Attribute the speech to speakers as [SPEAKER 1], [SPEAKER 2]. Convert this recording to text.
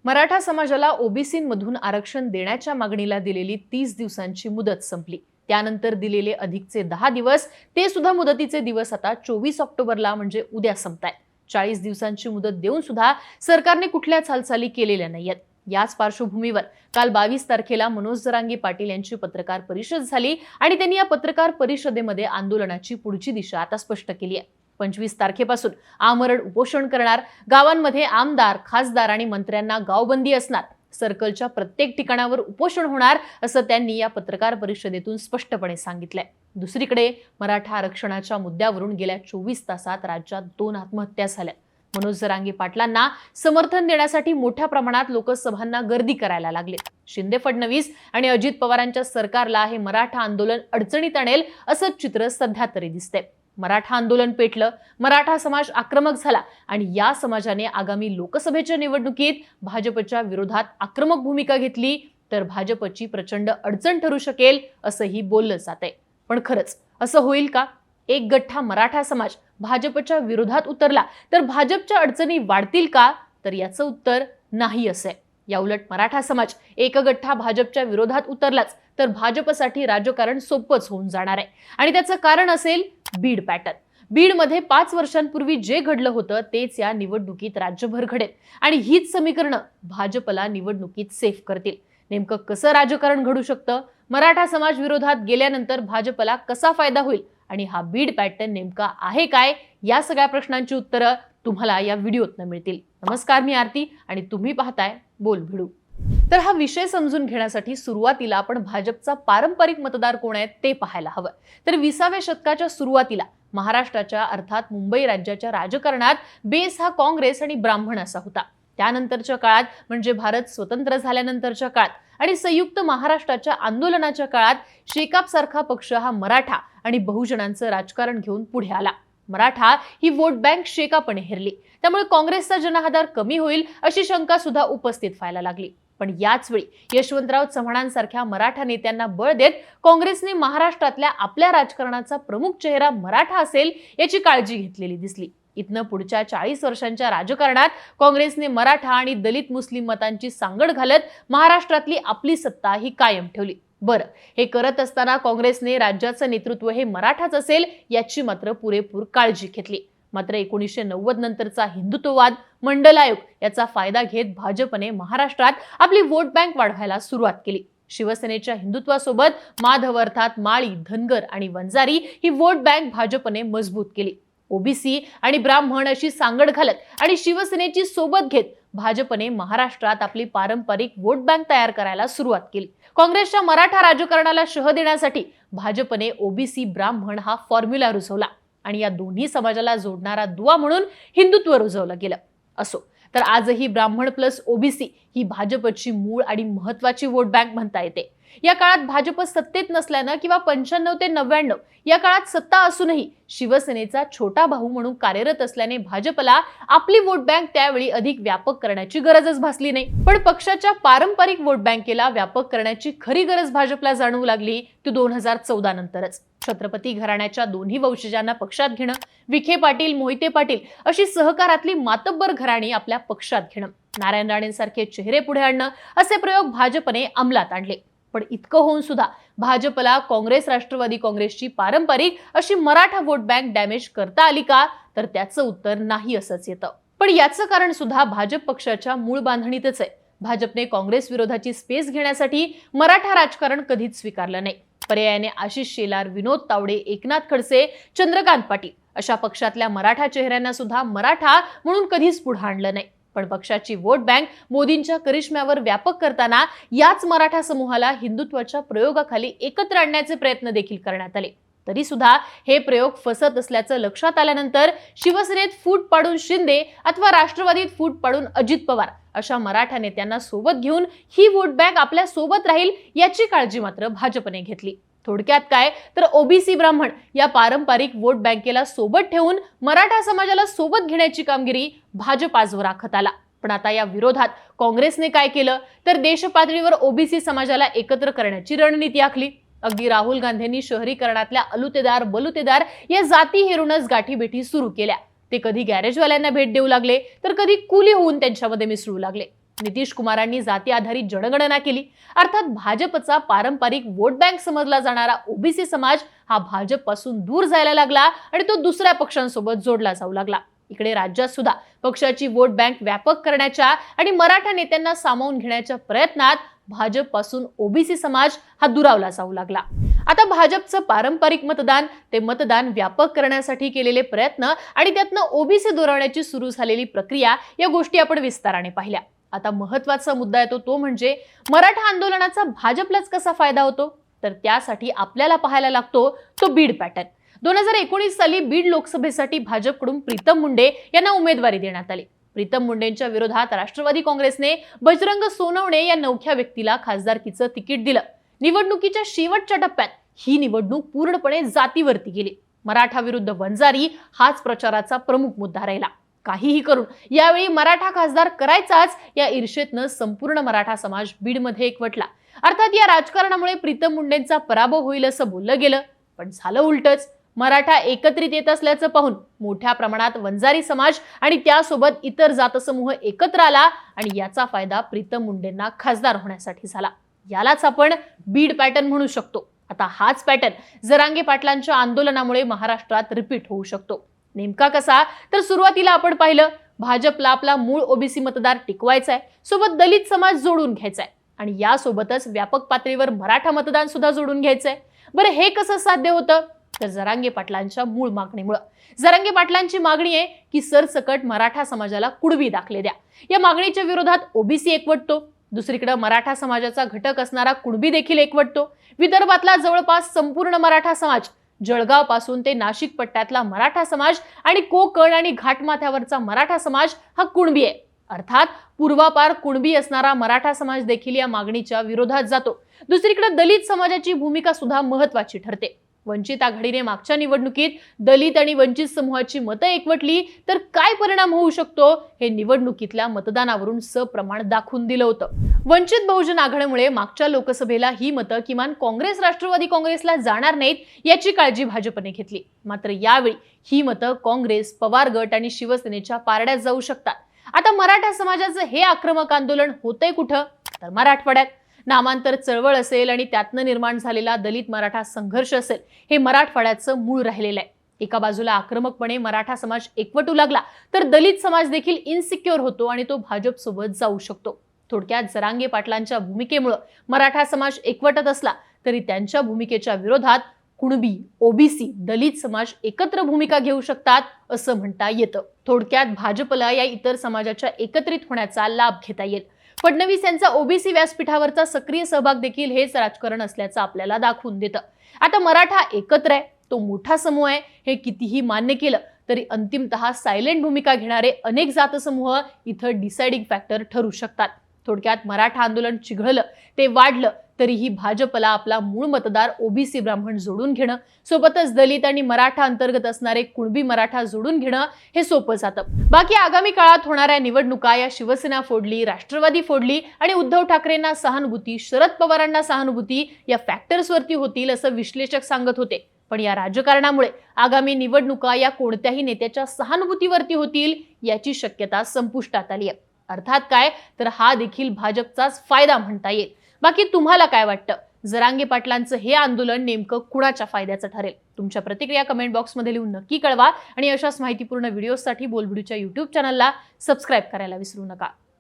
[SPEAKER 1] मराठा समाजाला ओबीसीमधून आरक्षण देण्याच्या मागणीला दिलेली 30 दिवसांची मुदत संपली। त्यानंतर दिलेले अधिकचे 10 दिवस ते सुद्धा मुदतीचे दिवस आता 24 ऑक्टोबरला म्हणजे उद्या संपतायत। 40 दिवसांची मुदत देऊन सुद्धा सरकारने कुठल्याच हालचाली केलेल्या नाहीयेत। याच पार्श्वभूमीवर काल 22 तारखेला मनोज जरांगे पाटील यांची पत्रकार परिषद झाली आणि त्यांनी या पत्रकार परिषदेमध्ये आंदोलनाची पुढची दिशा आता स्पष्ट केली आहे। 25 तारखेपासून आमरण उपोषण करणार, गावांमध्ये आमदार, खासदार आणि मंत्र्यांना गावबंदी असणार, सर्कलच्या प्रत्येक ठिकाणावर उपोषण होणार असं त्यांनी या पत्रकार परिषदेतून स्पष्टपणे सांगितलंय। दुसरीकडे मराठा आरक्षणाच्या मुद्द्यावरून गेल्या 24 तासात राज्यात 2 आत्महत्या झाल्या। मनोज जरांगे पाटलांना समर्थन देण्यासाठी मोठ्या प्रमाणात लोकसभांना गर्दी करायला लागले। शिंदे, फडणवीस आणि अजित पवारांच्या सरकारला हे मराठा आंदोलन अडचणीत आणेल असं चित्र सध्या तरी दिसतंय। मराठा आंदोलन पेटलं, मराठा समाज आक्रमक झाला आणि या समाजाने आगामी लोकसभेच्या निवडणुकीत भाजपच्या विरोधात आक्रमक भूमिका घेतली तर भाजपची प्रचंड अडचण ठरू शकेल असंही बोललं जातंय। पण खरंच असं होईल का? एक गठ्ठा मराठा समाज भाजपच्या विरोधात उतरला तर भाजपच्या अडचणी वाढतील का? तर याचं उत्तर नाही असं आहे। याउलट मराठा समाज एक गठ्ठा भाजपच्या विरोधात उतरलाच तर भाजपसाठी राजकारण सोपंच होऊन जाणार आहे आणि त्याचं कारण असेल बीड पॅटर्न। बीडमध्ये 5 वर्षांपूर्वी जे घडलं होतं तेच या निवडणुकीत राज्यभर घडेल आणि हीच समीकरणं भाजपला निवडणुकीत सेफ करतील। नेमकं कसं राजकारण घडू शकतं, मराठा समाज विरोधात गेल्यानंतर भाजपला कसा फायदा होईल आणि हा बीड पॅटर्न नेमका आहे काय, या सगळ्या प्रश्नांची उत्तरं तुम्हाला या व्हिडिओतनं मिळतील। नमस्कार, मी आरती आणि तुम्ही पाहताय बोल भिडू। तर हा विषय समजून घेण्यासाठी सुरुवातीला आपण भाजपचा पारंपरिक मतदार कोण आहेत ते पाहायला हवं। तर 20व्या शतकाच्या सुरुवातीला महाराष्ट्राच्या अर्थात मुंबई राज्याच्या राजकारणात बेस हा काँग्रेस आणि ब्राह्मण असा होता। त्यानंतरच्या काळात म्हणजे भारत स्वतंत्र झाल्यानंतरच्या काळात आणि संयुक्त महाराष्ट्राच्या आंदोलनाच्या काळात शेकाप सारखा पक्ष हा मराठा आणि बहुजनांचं राजकारण घेऊन पुढे आला। मराठा ही वोट बँक शेकापणे हेरली, त्यामुळे काँग्रेसचा जनाधार कमी होईल अशी शंका सुद्धा उपस्थित व्हायला लागली। पण याच वेळी यशवंतराव चव्हाणांसारख्या मराठा नेत्यांना बळ देत काँग्रेसने महाराष्ट्रातल्या आपल्या राजकारणाचा प्रमुख चेहरा मराठा असेल याची काळजी घेतलेली दिसली। इथनं पुढच्या 40 वर्षांच्या राजकारणात काँग्रेसने मराठा आणि दलित मुस्लिम मतांची सांगड घालत महाराष्ट्रातली आपली सत्ता ही कायम ठेवली। बरं, हे करत असताना काँग्रेसने राज्याचं नेतृत्व हे मराठाच असेल याची मात्र पुरेपूर काळजी घेतली। मात्र 1990 नंतरचा हिंदुत्ववाद, मंडल आयोग याचा फायदा घेत भाजपने महाराष्ट्रात आपली वोट बँक वाढवायला सुरुवात केली। शिवसेनेच्या हिंदुत्वासोबत माधव अर्थात माळी, धनगर आणि वंजारी ही वोट बँक भाजपने मजबूत केली। ओबीसी आणि ब्राह्मण अशी सांगड घालत आणि शिवसेनेची सोबत घेत भाजपने महाराष्ट्रात आपली पारंपरिक वोट बँक तयार करायला सुरुवात केली। काँग्रेसच्या मराठा राजकारणाला शह देण्यासाठी भाजपने ओबीसी ब्राह्मण हा फॉर्म्युला रुजवला आणि या दोन्ही समाजाला जोडणारा दुवा म्हणून हिंदुत्व रुजवलं गेलं। असो, तर आजही ब्राह्मण प्लस ओबीसी ही भाजपची मूळ आणि महत्वाची वोट बँक म्हणता येते। या काळात भाजप सत्तेत नसल्यानं किंवा 95 ते 99 या काळात सत्ता असूनही शिवसेनेचा छोटा भाऊ म्हणून कार्यरत असल्याने भाजपला आपली वोट बँक त्यावेळी अधिक व्यापक करण्याची गरजच भासली नाही। पण पक्षाच्या पारंपरिक वोट बँकेला व्यापक करण्याची खरी गरज भाजपला जाणवू लागली ती 2014 नंतरच। छत्रपती घराण्याच्या दोन्ही वंशजांना पक्षात घेणं, विखे पाटील, मोहिते पाटील अशी सहकारातली मातब्बर घराणी आपल्या पक्षात घेणं, नारायण राणेंसारखे चेहरे पुढे आणणं असे प्रयोग भाजपने अंमलात आणले। पण इतकं होऊन सुद्धा भाजपला काँग्रेस, राष्ट्रवादी काँग्रेसची पारंपरिक अशी मराठा वोट बँक डॅमेज करता आली का? तर त्याचं उत्तर नाही असंच येतं। पण याचं कारण सुद्धा भाजप पक्षाच्या मूळ बांधणीतच आहे। भाजपने काँग्रेस विरोधाची स्पेस घेण्यासाठी मराठा राजकारण कधीच स्वीकारलं नाही। पर्यायाने आशिष शेलार, विनोद तावडे, एकनाथ खडसे, चंद्रकांत पाटील अशा पक्षातल्या मराठा चेहऱ्यांना सुद्धा मराठा म्हणून कधीच पुढे आणलं नाही। पण पक्षाची वोट बँक मोदींच्या करिश्म्यावर व्यापक करताना याच मराठा समूहाला हिंदुत्वाच्या प्रयोगाखाली एकत्र आणण्याचे प्रयत्न देखील करण्यात आले। तरी सुद्धा हे प्रयोग फसत असल्याचं लक्षात आल्यानंतर शिवसेनेत फूट पाडून शिंदे अथवा राष्ट्रवादीत फूट पाडून अजित पवार अशा मराठा नेत्यांना सोबत घेऊन ही वोट बँक आपल्या सोबत राहील याची काळजी मात्र भाजपने घेतली। थोडक्यात काय, तर ओबीसी ब्राह्मण या पारंपरिक वोट बँकेला सोबत ठेवून मराठा समाजाला सोबत घेण्याची कामगिरी भाजप आजवर आखत आला। पण आता या विरोधात काँग्रेसने काय केलं, तर देशपातळीवर ओबीसी समाजाला एकत्र करण्याची रणनीती आखली। अगदी राहुल गांधींनी शहरीकरणातल्या अलुतेदार, बलुतेदार या जाती हेरूनच गाठीभेटी सुरू केल्या। ते कधी गॅरेजवाल्यांना भेट देऊ लागले तर कधी कुली होऊन त्यांच्यामध्ये मिसळू लागले। नितीश कुमारांनी जाती आधारित जनगणना केली, अर्थात भाजपचा पारंपरिक वोट बँक समजला जाणारा ओबीसी समाज हा भाजपपासून दूर जायला लागला आणि तो दुसऱ्या पक्षांसोबत जोडला जाऊ लागला. इकडे राज्यात सुद्धा पक्षाची वोट बँक व्यापक करण्याच्या आणि मराठा नेत्यांना सामावून घेण्याच्या प्रयत्नात भाजपपासून ओबीसी समाज हा दुरावला जाऊ लागला. आता भाजपचं पारंपरिक मतदान ते मतदान व्यापक करण्यासाठी केलेले प्रयत्न आणि त्यातनं ओबीसी दुरावण्याची सुरू झालेली प्रक्रिया या गोष्टी आपण विस्ताराने पाहिल्या. आता महत्त्वाचा मुद्दा येतो तो म्हणजे मराठा आंदोलनाचा भाजपलाच कसा फायदा होतो. तर त्यासाठी आपल्याला पाहायला लागतो तो बीड पॅटर्न. 2019 साली बीड लोकसभेसाठी भाजपकडून प्रीतम मुंडे यांना उमेदवारी देण्यात आली. प्रीतम मुंडेंच्या विरोधात राष्ट्रवादी काँग्रेसने बजरंग सोनवणे या नवख्या व्यक्तीला खासदारकीचं तिकीट दिलं. निवडणुकीच्या शेवटच्या टप्प्यात ही निवडणूक पूर्णपणे जातीवरती गेली. मराठा विरुद्ध वंजारी हाच प्रचाराचा प्रमुख मुद्दा राहिला. काहीही करून यावेळी मराठा खासदार करायचाच या ईर्षेतनं संपूर्ण मराठा समाज बीडमध्ये एकवटला. अर्थात या राजकारणामुळे प्रीतम मुंडेंचा पराभव होईल असं बोललं गेलं, पण झालं उलटच. मराठा एकत्रित येत असल्याचं पाहून मोठ्या प्रमाणात वंजारी समाज आणि त्यासोबत इतर जातसमूह एकत्र आला आणि याचा फायदा प्रीतम मुंडेंना खासदार होण्यासाठी झाला. यालाच आपण बीड पॅटर्न म्हणू शकतो. आता हाच पॅटर्न जरांगे पाटलांच्या आंदोलनामुळे महाराष्ट्रात रिपीट होऊ शकतो. नेमका कसा, तर सुरुवातीला आपण पाहिलं भाजपला आपला मूळ ओबीसी मतदार टिकवायचा आहे, सोबत दलित समाज जोडून घ्यायचा आहे आणि यासोबतच व्यापक पातळीवर मराठा मतदान सुद्धा जोडून घ्यायचंय. बरं, हे कसं साध्य होतं, तर जरांगे पाटलांच्या मूळ मागणीमुळे. जरांगे पाटलांची मागणी आहे की सरसकट मराठा समाजाला कुणबी दाखले द्या. या मागणीच्या विरोधात ओबीसी एकवटतो, दुसरीकडे मराठा समाजाचा घटक असणारा कुणबी देखील एकवटतो. विदर्भातला जवळपास संपूर्ण मराठा समाज, जळगाव पासून ते नाशिक पट्ट्यातला मराठा समाज आणि कोकण आणि घाटमाथ्यावरचा मराठा समाज हा कुणबी आहे. अर्थात पूर्वापार कुणबी असणारा मराठा समाज देखील या मागणीच्या विरोधात जातो. दुसरीकडे दलित समाजाची भूमिका सुद्धा महत्वाची ठरते. वंचित आघाडीने मागच्या निवडणुकीत दलित आणि वंचित समूहाची मतं एकवटली तर काय परिणाम होऊ शकतो हे निवडणुकीतल्या मतदानावरून सप्रमाण दाखवून दिलं होतं. वंचित बहुजन आघाडीमुळे मागच्या लोकसभेला ही मतं किमान काँग्रेस राष्ट्रवादी काँग्रेसला जाणार नाहीत याची काळजी भाजपने घेतली. मात्र यावेळी ही मतं काँग्रेस, पवार गट आणि शिवसेनेच्या पारड्यात जाऊ शकतात. आता मराठा समाजाचं हे आक्रमक आंदोलन होतंय कुठं, तर मराठवाड्यात. नामांतर चळवळ असेल आणि त्यातनं निर्माण झालेला दलित मराठा संघर्ष असेल, हे मराठवाड्याचं मूळ राहिलेलं आहे. एका बाजूला आक्रमकपणे मराठा समाज एकवटू लागला तर दलित समाज देखील इन्सिक्युअर होतो आणि तो भाजप सोबत जाऊ शकतो. थोडक्यात जरांगे पाटलांच्या भूमिकेमुळे मराठा समाज एकवटत असला तरी त्यांच्या भूमिकेच्या विरोधात कुणबी, ओबीसी, दलित समाज एकत्र भूमिका घेऊ शकतात असं म्हणता येतं. थोडक्यात भाजपला या इतर समाजाच्या एकत्रित होण्याचा लाभ घेता येईल. फडणवीस यांचा ओबीसी व्यासपीठावरचा सक्रिय सहभाग देखील हेच राजकारण असल्याचं आपल्याला दाखवून देतं. आता मराठा एकत्र आहे, तो मोठा समूह आहे, हे कितीही मान्य केलं तरी अंतिमतः सायलेंट भूमिका घेणारे अनेक जातसमूह इथं डिसाइडिंग फॅक्टर ठरू शकतात. थोडक्यात मराठा आंदोलन चिघळलं ते वाढलं तरीही भाजपला आपला मूळ मतदार ओबीसी ब्राह्मण जोडून घेणं, सोबतच दलित आणि मराठा अंतर्गत असणारे कुणबी मराठा जोडून घेणं हे सोपं जातं. बाकी आगामी काळात होणाऱ्या निवडणुका या शिवसेना फोडली, राष्ट्रवादी फोडली आणि उद्धव ठाकरेंना सहानुभूती, शरद पवारांना सहानुभूती या फॅक्टर्सवरती होतील असं विश्लेषक सांगत होते. पण या राजकारणामुळे आगामी निवडणुका या कोणत्याही नेत्याच्या सहानुभूतीवरती होतील याची शक्यता संपुष्टात आली आहे. अर्थात काय, तर हा देखील भाजपचाच फायदा म्हणता येईल. बाकी तुम्हाला काय वाटतं, जरांगे पाटलांचं हे आंदोलन नेमकं कुणाच्या फायद्याचं ठरेल? तुमच्या प्रतिक्रिया कमेंट बॉक्समध्ये लिहून नक्की कळवा आणि अशाच माहितीपूर्ण व्हिडिओसाठी बोलबिडूच्या YouTube चॅनलला सबस्क्राईब करायला विसरू नका.